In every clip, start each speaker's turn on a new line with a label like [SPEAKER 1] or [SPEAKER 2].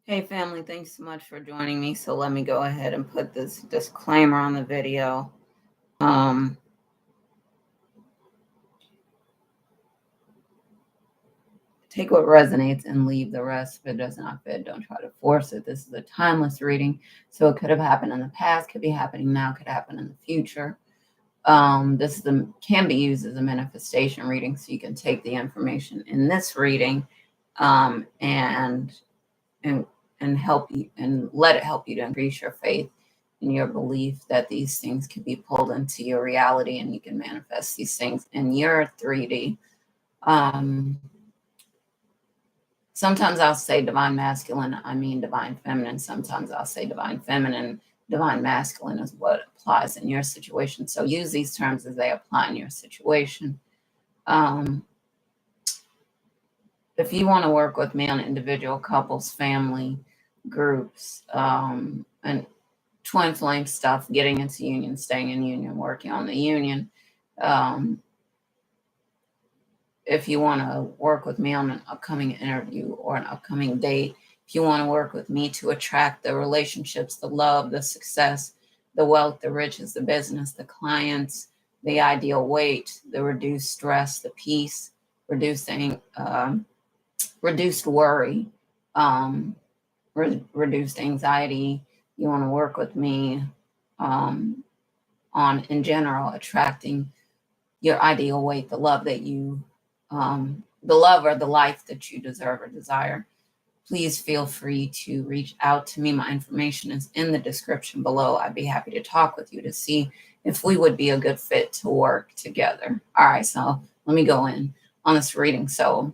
[SPEAKER 1] Hey family, thanks so much for joining me. So let me go ahead and put this disclaimer on the video. Take what resonates and leave the rest. If it does not fit, don't try to force it. This is a timeless reading, so it could have happened in the past, could be happening now, could happen in the future. This can be used as a manifestation reading, so you can take the information in this reading and help you and let it help you to increase your faith and your belief that these things can be pulled into your reality and you can manifest these things in your 3D. Sometimes I'll say divine masculine, I mean divine feminine. Sometimes I'll say divine feminine, divine masculine is what applies in your situation. So use these terms as they apply in your situation. If you want to work with me on individual, couples, family, groups, and twin flame stuff, getting into union, staying in union, working on the union. If you want to work with me on an upcoming interview or an upcoming date, if you want to work with me to attract the relationships, the love, the success, the wealth, the riches, the business, the clients, the ideal weight, the reduced stress, the peace, reduced worry, reduced anxiety. You want to work with me on, in general, attracting your ideal weight, the love that you, the love or the life that you deserve or desire. Please feel free to reach out to me. My information is in the description below. I'd be happy to talk with you to see if we would be a good fit to work together. All right, so let me go in on this reading. So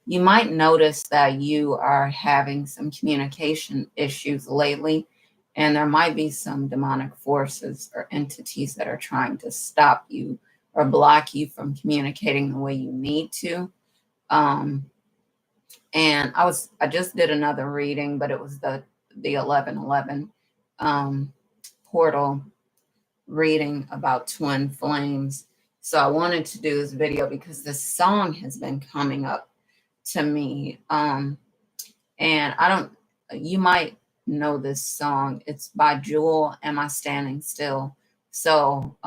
[SPEAKER 1] you might notice that you are having some communication issues lately, and there might be some demonic forces or entities that are trying to stop you or block you from communicating the way you need to. And I just did another reading, but it was the 1111 portal reading about twin flames. So I wanted to do this video because this song has been coming up to me. And you might know this song. It's by Jewel, Am I Standing Still? So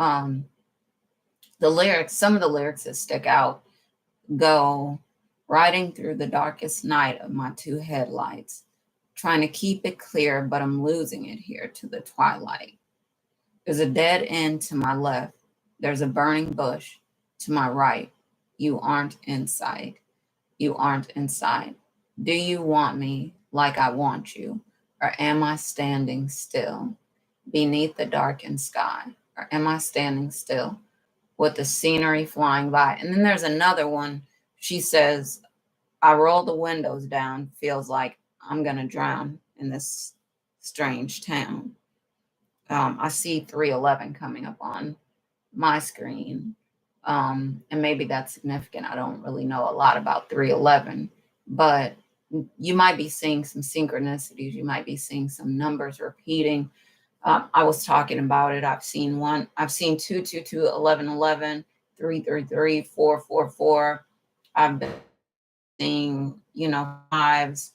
[SPEAKER 1] the lyrics, some of the lyrics that stick out go, riding through the darkest night of my two headlights, trying to keep it clear, but I'm losing it here to the twilight. There's a dead end to my left. There's a burning bush to my right. You aren't in sight. You aren't in sight. Do you want me like I want you? Or am I standing still beneath the darkened sky? Or am I standing still with the scenery flying by? And then there's another one. She says, I roll the windows down, feels like I'm going to drown in this strange town. I see 311 coming up on my screen. And maybe that's significant. I don't really know a lot about 311, but you might be seeing some synchronicities. You might be seeing some numbers repeating. I was talking about it. I've seen 222, 1111, 333, 444. I've been seeing, fives.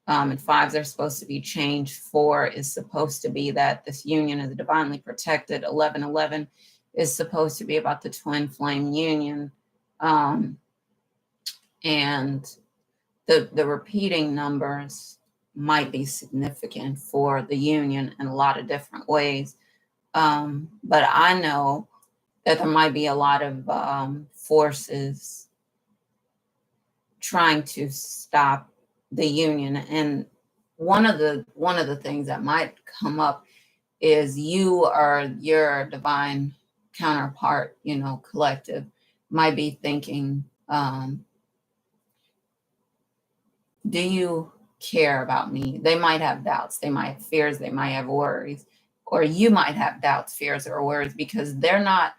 [SPEAKER 1] And fives are supposed to be changed. 4 is supposed to be that this union is divinely protected. 1111 is supposed to be about the twin flame union. And the repeating numbers might be significant for the union in a lot of different ways. But I know that there might be a lot of forces trying to stop the union. And one of the things that might come up is you or your divine counterpart, collective, might be thinking, do you care about me? They might have doubts, they might have fears, they might have worries, or you might have doubts, fears, or worries because they're not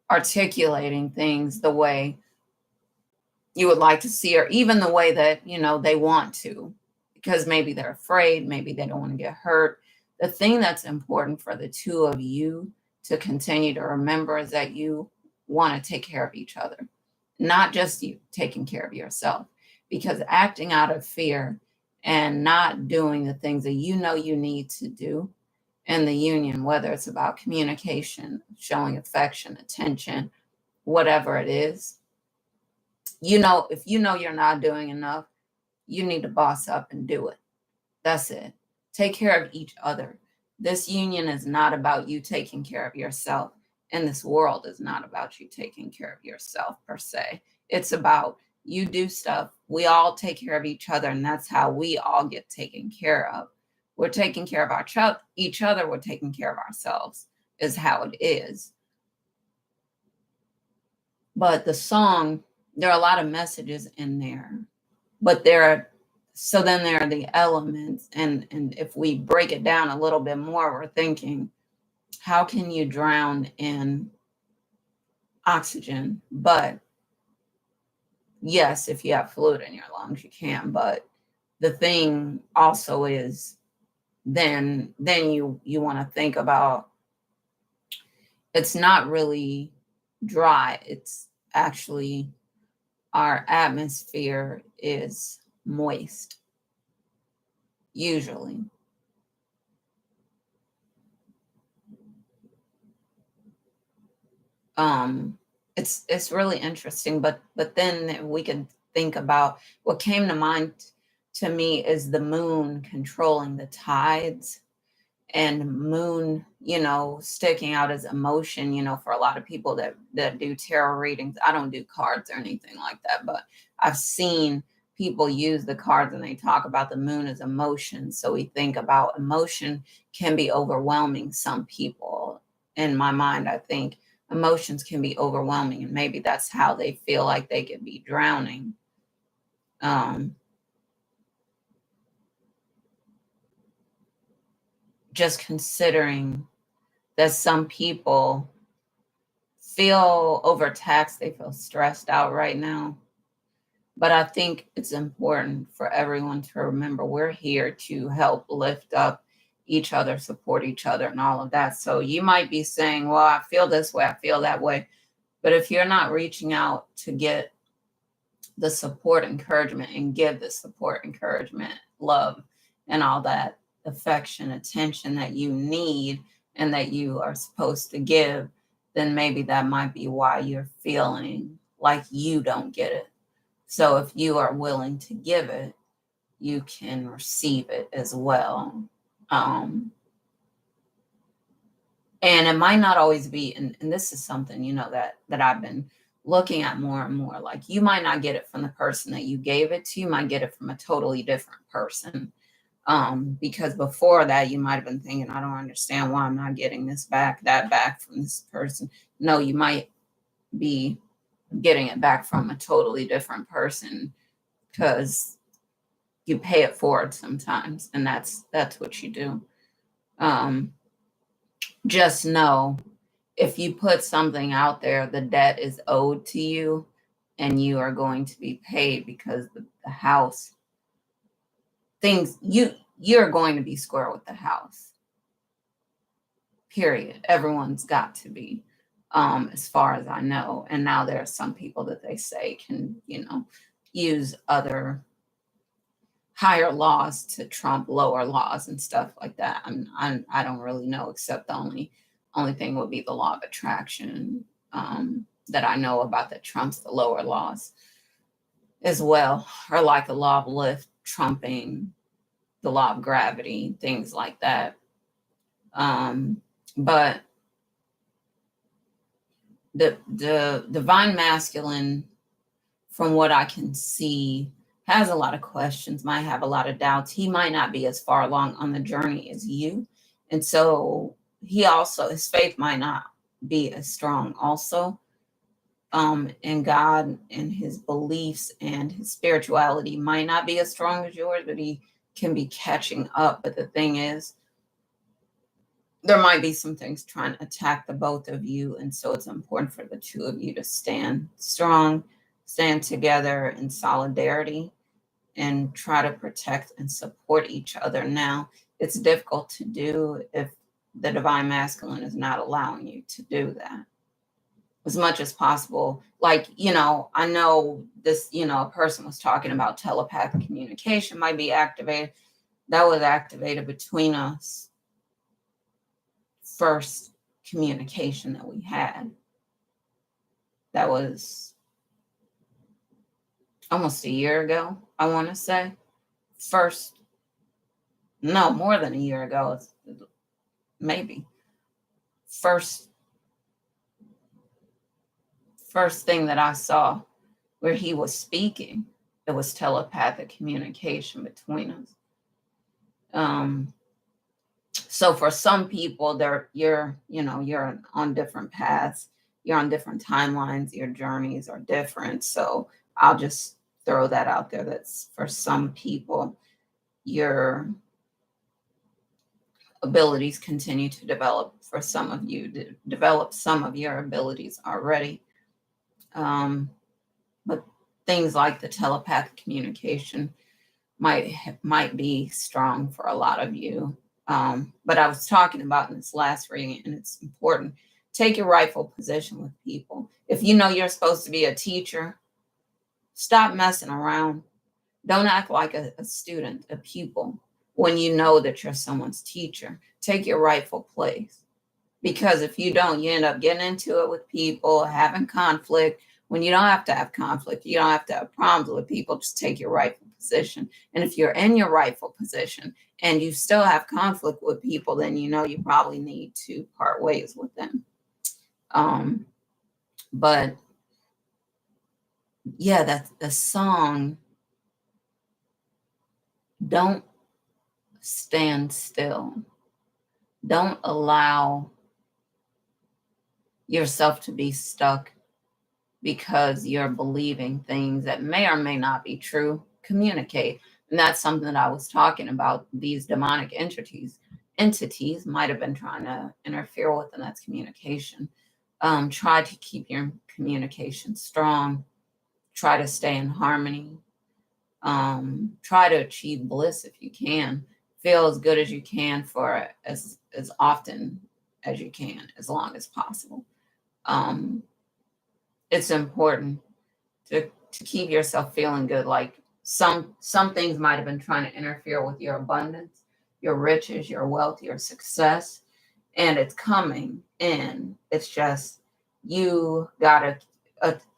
[SPEAKER 1] articulating things the way you would like to see, or even the way that, they want to, because maybe they're afraid, maybe they don't want to get hurt. The thing that's important for the two of you to continue to remember is that you want to take care of each other, not just you taking care of yourself, because acting out of fear and not doing the things that you know you need to do in the union, whether it's about communication, showing affection, attention, whatever it is. You know, if you know you're not doing enough, you need to boss up and do it. That's it. Take care of each other. This union is not about you taking care of yourself, and this world is not about you taking care of yourself per se. It's about you do stuff. We all take care of each other, and that's how we all get taken care of. We're taking care of each other. We're taking care of ourselves, is how it is. But the song, there are a lot of messages in there, but so then there are the elements, and if we break it down a little bit more, we're thinking, how can you drown in oxygen? But yes, if you have fluid in your lungs, you can. But the thing also is, then you want to think about, it's not really dry. It's actually, our atmosphere is moist, usually. It's really interesting, but then we can think about, what came to mind to me is the moon controlling the tides, and moon, sticking out as emotion, for a lot of people that do tarot readings. I don't do cards or anything like that, but I've seen people use the cards and they talk about the moon as emotion. So we think about emotion can be overwhelming some people. In my mind, I think emotions can be overwhelming, and maybe that's how they feel like they could be drowning. Just considering that some people feel overtaxed, they feel stressed out right now. But I think it's important for everyone to remember, we're here to help lift up each other, support each other, and all of that. So you might be saying, well, I feel this way, I feel that way. But if you're not reaching out to get the support, encouragement, and give the support, encouragement, love, and all that affection, attention that you need and that you are supposed to give, then maybe that might be why you're feeling like you don't get it. So if you are willing to give it, you can receive it as well. And it might not always be, and this is something, that I've been looking at more and more. Like, you might not get it from the person that you gave it to, you might get it from a totally different person. Because before that, you might have been thinking, I don't understand why I'm not getting that back from this person. No, you might be getting it back from a totally different person, because you pay it forward sometimes, and that's what you do. Just know, if you put something out there, the debt is owed to you, and you are going to be paid, because the house things, you're going to be square with the house, period. Everyone's got to be, as far as I know. And now there are some people that they say can, use other higher laws to trump lower laws and stuff like that. I don't really know, except the only thing would be the law of attraction, that I know about, that trumps the lower laws as well, or like the law of lift trumping the law of gravity, things like that. But the divine masculine, from what I can see, has a lot of questions, might have a lot of doubts. He might not be as far along on the journey as you. And so his faith might not be as strong also. And God and his beliefs and his spirituality might not be as strong as yours, but he can be catching up. But the thing is, there might be some things trying to attack the both of you. And so it's important for the two of you to stand strong, stand together in solidarity, and try to protect and support each other. Now, it's difficult to do if the divine masculine is not allowing you to do that. as much as possible. Like, I know this, a person was talking about telepathic communication might be activated. That was activated between us. First communication that we had. That was almost a year ago, I want to say. No, more than a year ago, maybe. First thing that I saw where he was speaking, it was telepathic communication between us. So for some people, you're on different paths, you're on different timelines, your journeys are different. So I'll just throw that out there. That's for some people, your abilities continue to develop. For some of you, develop some of your abilities already. But things like the telepathic communication might be strong for a lot of you. But I was talking about in this last reading, and it's important. Take your rightful position with people. If you know you're supposed to be a teacher, stop messing around. Don't act like a student, a pupil, when you know that you're someone's teacher. Take your rightful place. Because if you don't, you end up getting into it with people, having conflict. When you don't have to have conflict, you don't have to have problems with people. Just take your rightful position. And if you're in your rightful position and you still have conflict with people, then you probably need to part ways with them. But yeah, that's the song. Don't stand still. Don't allow yourself to be stuck because you're believing things that may or may not be true. Communicate. And that's something that I was talking about. These demonic entities might have been trying to interfere with, and that's communication. Try to keep your communication strong. Try to stay in harmony. Try to achieve bliss if you can. Feel as good as you can for as often as you can, as long as possible. It's important to keep yourself feeling good. Like some things might have been trying to interfere with your abundance, your riches, your wealth, your success, and it's coming in. It's just you gotta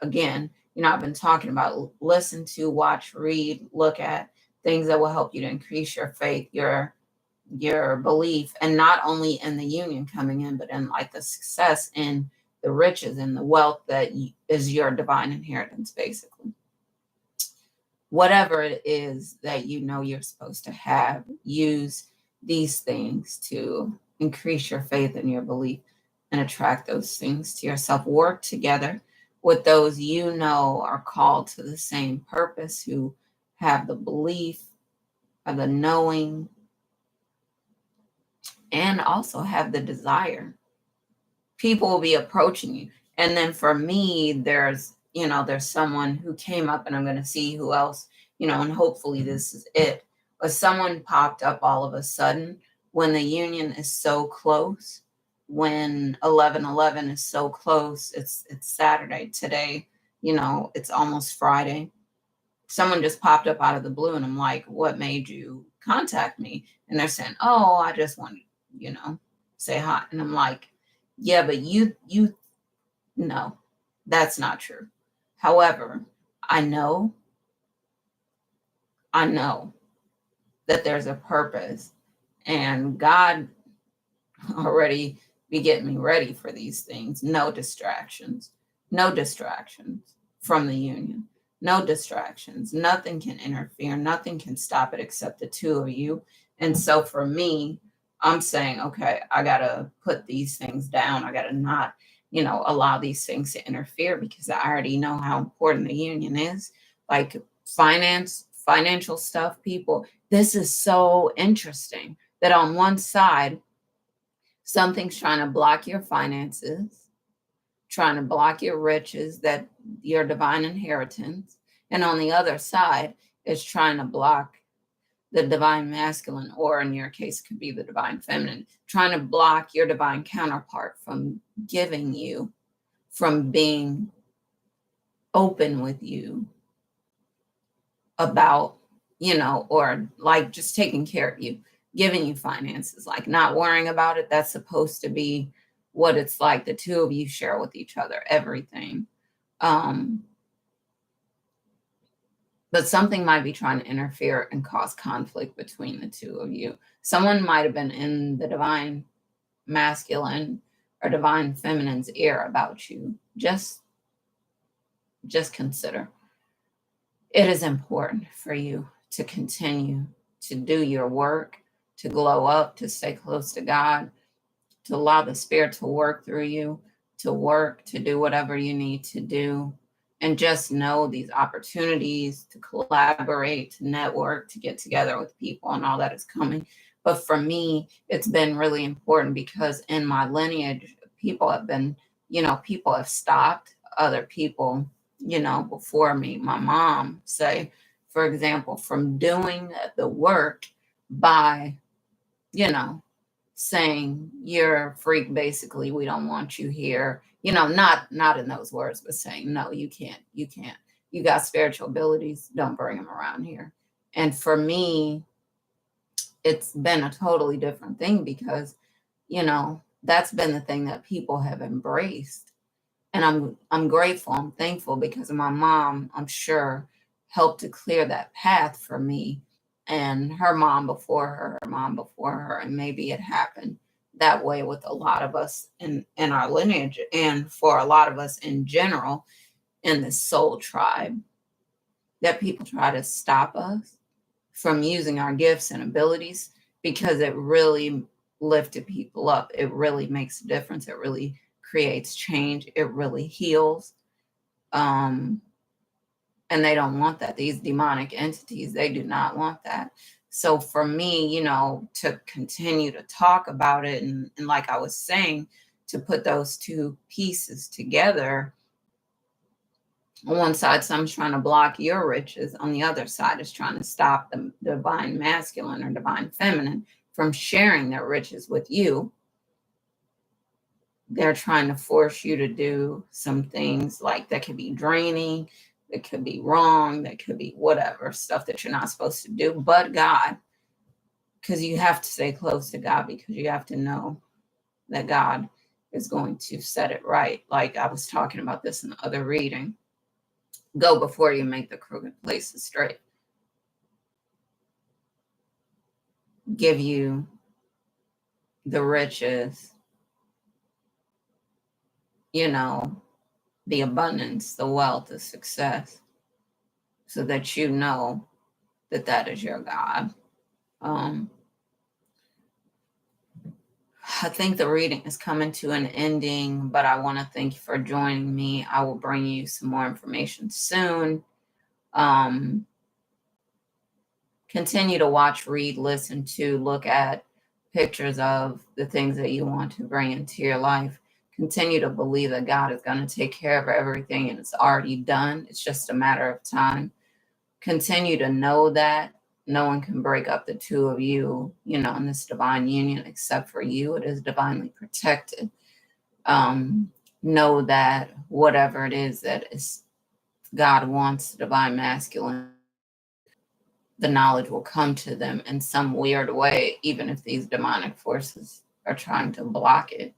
[SPEAKER 1] again. I've been talking about listen to, watch, read, look at things that will help you to increase your faith, your belief, and not only in the union coming in, but in like the success and the riches and the wealth that is your divine inheritance, basically. Whatever it is that you're supposed to have, use these things to increase your faith and your belief and attract those things to yourself. Work together with those are called to the same purpose, who have the belief, have the knowing, and also have the desire. People will be approaching you. And then for me, there's someone who came up, and I'm going to see who else, and hopefully this is it. But someone popped up all of a sudden when the union is so close, when 11/11 is so close. It's Saturday today, it's almost Friday. Someone just popped up out of the blue, and I'm like, what made you contact me? And they're saying, oh, I just wanted, say hi. And I'm like, yeah, but no, that's not true. However, I know that there's a purpose, and God already be getting me ready for these things. No distractions from the union. No distractions. Nothing can interfere. Nothing can stop it except the two of you. And so for me, I'm saying, okay, I got to put these things down. I got to not, allow these things to interfere, because I already know how important the union is. Like financial stuff, people. This is so interesting that on one side, something's trying to block your finances, trying to block your riches, that your divine inheritance. And on the other side is trying to block the divine masculine, or in your case, it could be the divine feminine, trying to block your divine counterpart from giving you from being open with you about, or like just taking care of you, giving you finances, like not worrying about it. That's supposed to be what it's like. The two of you share with each other everything. But something might be trying to interfere and cause conflict between the two of you. Someone might have been in the divine masculine or divine feminine's ear about you. Just consider. It is important for you to continue to do your work, to glow up, to stay close to God, to allow the Spirit to work through you, to work, to do whatever you need to do. And just know these opportunities to collaborate, to network, to get together with people and all that is coming. But for me, it's been really important because in my lineage, people have been, people have stopped other people, before me. My mom, say, for example, from doing the work by, saying, you're a freak, basically, we don't want you here. Not in those words, but saying, no, you can't. You got spiritual abilities, don't bring them around here. And for me, it's been a totally different thing because, that's been the thing that people have embraced. And I'm grateful, I'm thankful because my mom, I'm sure, helped to clear that path for me and her mom before her, and maybe it happened that way with a lot of us in our lineage, and for a lot of us in general in the soul tribe, that people try to stop us from using our gifts and abilities because it really lifted people up. It really makes a difference. It really creates change. It really heals. And they don't want that. These demonic entities, they do not want that. So for me, to continue to talk about it and like I was saying, to put those two pieces together. On one side, someone's trying to block your riches. On the other side is trying to stop the divine masculine or divine feminine from sharing their riches with you. They're trying to force you to do some things like that could be draining, that could be wrong, that could be whatever, stuff that you're not supposed to do, but God, because you have to stay close to God, because you have to know that God is going to set it right. Like I was talking about this in the other reading. Go before you, make the crooked places straight. Give you the riches, the abundance, the wealth, the success, so that you know that that is your God. I think the reading is coming to an ending, but I want to thank you for joining me. I will bring you some more information soon. Continue to watch, read, listen to, look at pictures of the things that you want to bring into your life. Continue to believe that God is going to take care of everything and it's already done. It's just a matter of time. Continue to know that no one can break up the two of you, in this divine union except for you. It is divinely protected. Know that whatever it is that is God wants, the divine masculine, the knowledge will come to them in some weird way, even if these demonic forces are trying to block it.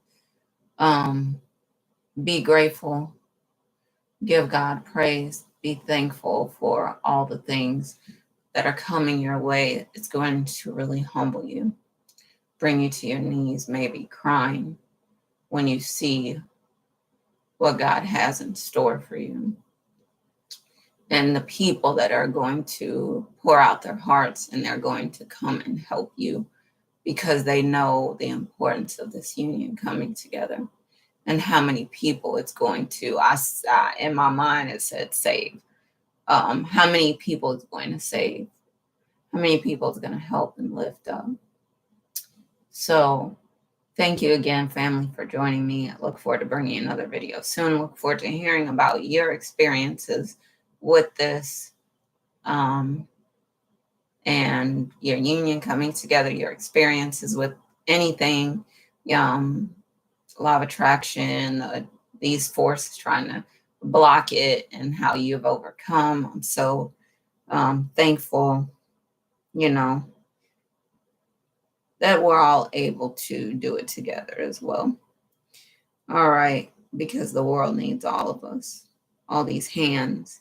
[SPEAKER 1] Be grateful. Give God praise. Be thankful for all the things that are coming your way. It's going to really humble you, bring you to your knees, maybe crying when you see what God has in store for you. And the people that are going to pour out their hearts and they're going to come and help you because they know the importance of this union coming together and how many people it's going to, in my mind, it said save. How many people it's going to save? How many people it's going to help and lift up? So thank you again, family, for joining me. I look forward to bringing you another video soon. Look forward to hearing about your experiences with this and your union coming together, your experiences with anything, law of attraction, these forces trying to block it and how you've overcome. I'm so thankful, you know, that we're all able to do it together as well. All right, because the world needs all of us, all these hands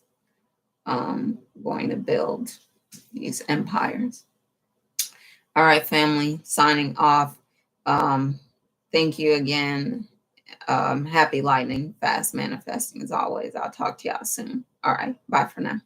[SPEAKER 1] going to build these empires. All right, family, signing off. Thank you again. Happy lightning fast manifesting as always. I'll talk to y'all soon. All right, bye for now.